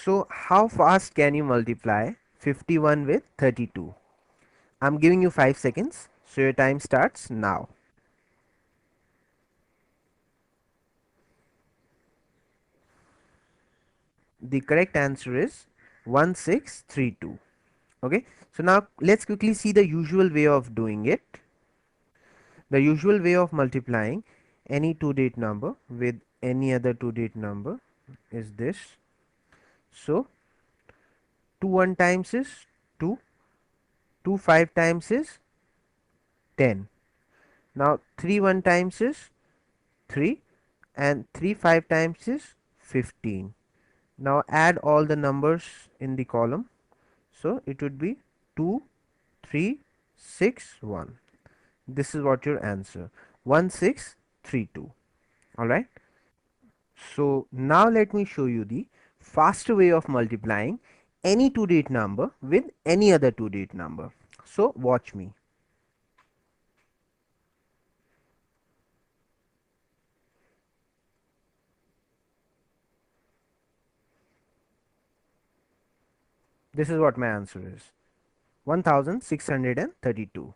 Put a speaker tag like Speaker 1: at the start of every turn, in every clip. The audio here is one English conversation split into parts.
Speaker 1: So how fast can you multiply 51 with 32? I'm giving you 5 seconds. So your time starts now. The correct answer is 1632. Okay. So now let's quickly see the usual way of doing it. The usual way of multiplying any two-digit number with any other two-digit number is this. So 2 1 times is 2, 2 5 times is 10. Now 3 1 times is 3 and 3 5 times is 15. Now add all the numbers in the column. So it would be 2 3 6 1. This is what your answer, 1632. Alright. So now let me show you the faster way of multiplying any two-digit number with any other two-digit number. So watch me. This is what my answer is, 1632.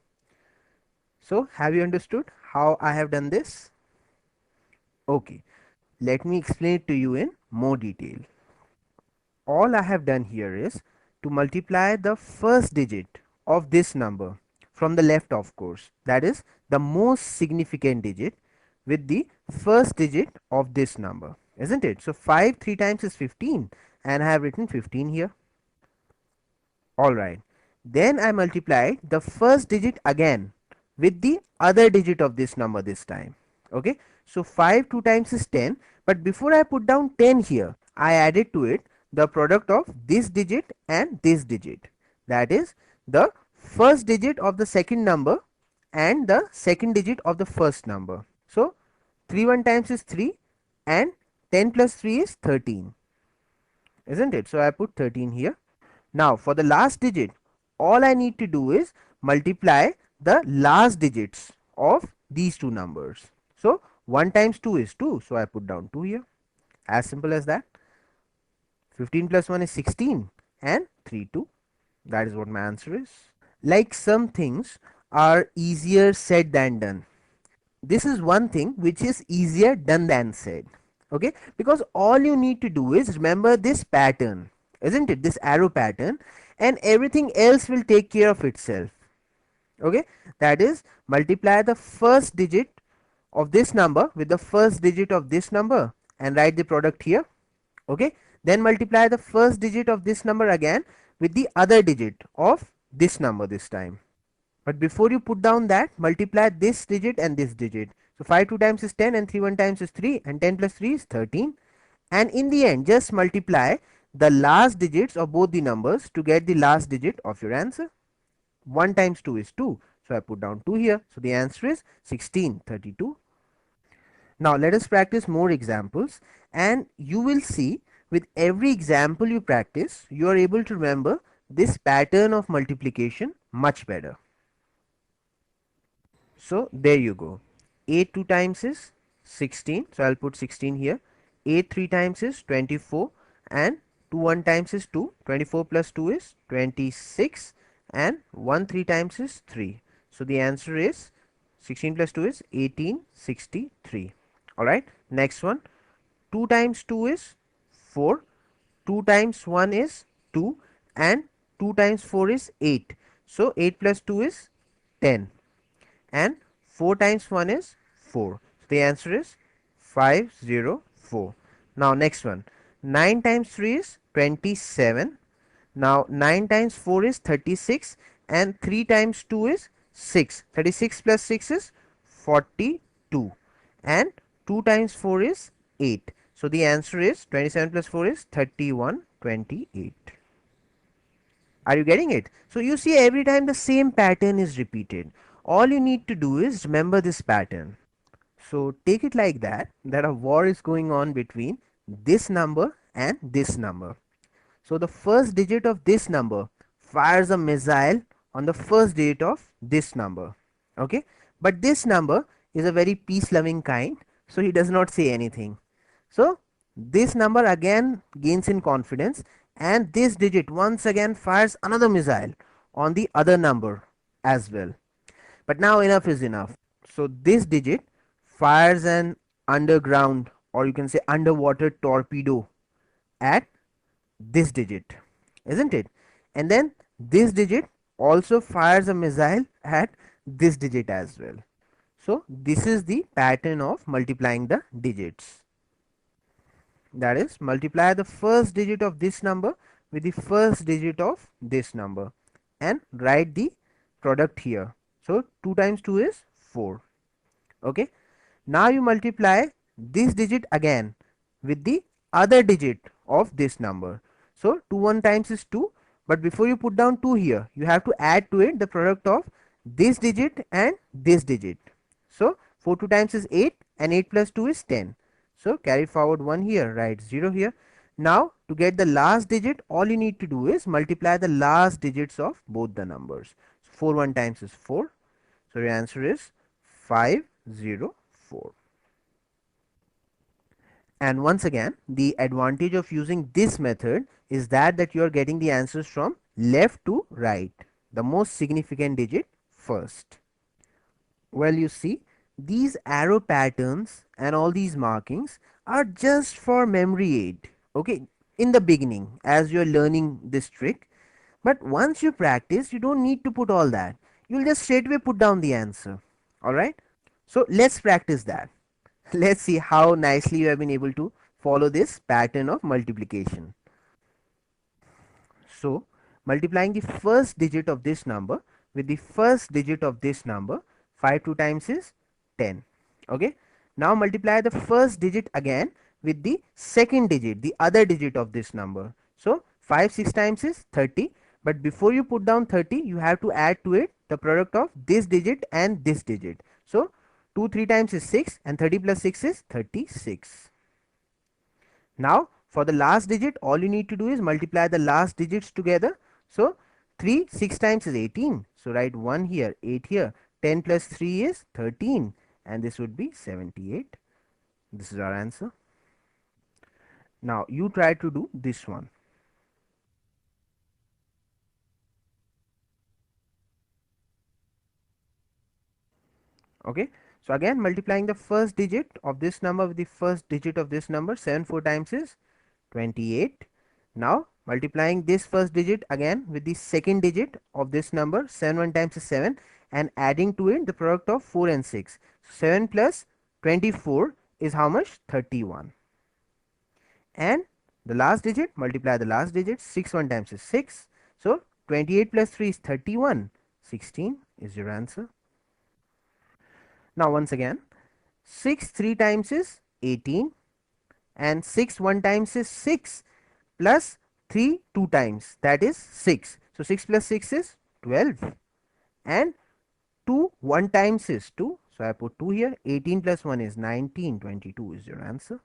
Speaker 1: So have you understood how I have done this? Okay, let me explain it to you in more detail. All I have done here is to multiply the first digit of this number from the left, of course, that is the most significant digit, with the first digit of this number, isn't it? So 5 3 times is 15 and I have written 15 here. Alright, then I multiplied the first digit again with the other digit of this number this time. Okay, so 5 2 times is 10, but before I put down 10 here, I added to it the product of this digit and this digit, that is the first digit of the second number and the second digit of the first number. So 3 1 times is 3 and 10 plus 3 is 13, isn't it? So I put 13 here. Now for the last digit, all I need to do is multiply the last digits of these two numbers. So 1 times 2 is 2, so I put down 2 here. As simple as that. 15 plus 1 is 16 and 3 2. That is what my answer is. Like, some things are easier said than done. This is one thing which is easier done than said. Okay, because all you need to do is remember this pattern, isn't it, this arrow pattern, and everything else will take care of itself. Okay, that is, multiply the first digit of this number with the first digit of this number and write the product here. Okay, then multiply the first digit of this number again with the other digit of this number this time. But before you put down that, multiply this digit and this digit. So 5 2 times is 10 and 3 1 times is 3 and 10 plus 3 is 13. And in the end, just multiply the last digits of both the numbers to get the last digit of your answer. 1 times 2 is 2. So I put down 2 here. So the answer is 1632. Now let us practice more examples, and you will see with every example you practice, you are able to remember this pattern of multiplication much better. So there you go. 8 2 times is 16. So I'll put 16 here. 8 3 times is 24 and 2 1 times is 2. 24 plus 2 is 26 and 1 3 times is 3. So the answer is 16 plus 2 is 1863. Alright. Next one. 2 times 2 is 4. 2 times 1 is 2 and 2 times 4 is 8. So 8 plus 2 is 10. And 4 times 1 is 4. So the answer is 504. Now next one. 9 times 3 is 27. Now 9 times 4 is 36 and 3 times 2 is 6. 36 plus 6 is 42 and 2 times 4 is 8. So the answer is 27 plus 4 is 3128. Are you getting it? So you see, every time the same pattern is repeated. All you need to do is remember this pattern. So take it like that a war is going on between this number and this number. So the first digit of this number fires a missile on the first digit of this number. Okay, but this number is a very peace loving kind, so he does not say anything. So this number again gains in confidence and this digit once again fires another missile on the other number as well. But now enough is enough. So this digit fires an underground, or you can say underwater torpedo at this digit, isn't it? And then this digit also fires a missile at this digit as well. So this is the pattern of multiplying the digits. That is, multiply the first digit of this number with the first digit of this number and write the product here. So 2 times 2 is 4. Okay. Now you multiply this digit again with the other digit of this number. So 2 1 times is 2, but before you put down 2 here, you have to add to it the product of this digit and this digit. So 4 2 times is 8 and 8 plus 2 is 10. So carry forward 1 here, write 0 here. Now to get the last digit, all you need to do is multiply the last digits of both the numbers. So 4 1 times is 4. So your answer is 504. And once again, the advantage of using this method is that you are getting the answers from left to right, the most significant digit first. Well, you see, these arrow patterns and all these markings are just for memory aid, okay, in the beginning as you are learning this trick. But once you practice, you don't need to put all that. You'll just straightway put down the answer. Alright? So let's practice that. Let's see how nicely you have been able to follow this pattern of multiplication. So multiplying the first digit of this number with the first digit of this number, 5 2 times is 10. Okay. Now multiply the first digit again with the second digit, the other digit of this number. So 5 6 times is 30. But before you put down 30, you have to add to it the product of this digit and this digit. So 2 3 times is 6 and 30 plus 6 is 36. Now for the last digit, all you need to do is multiply the last digits together. So 3 6 times is 18. So write 1 here, 8 here. 10 plus 3 is 13 and this would be 78. This is our answer. Now you try to do this one. Okay. So again multiplying the first digit of this number with the first digit of this number, 7 4 times is 28. Now multiplying this first digit again with the second digit of this number, 7 1 times is 7, and adding to it the product of 4 and 6. 7 plus 24 is how much? 31. And the last digit, multiply the last digit, 6 1 times is 6. So 28 plus 3 is 31. 16 is your answer. Now once again, 6 3 times is 18 and 6 1 times is 6 plus 3 2 times, that is 6. So 6 plus 6 is 12 and 2 1 times is 2. So I put 2 here. 18 plus 1 is 19. 22 is your answer.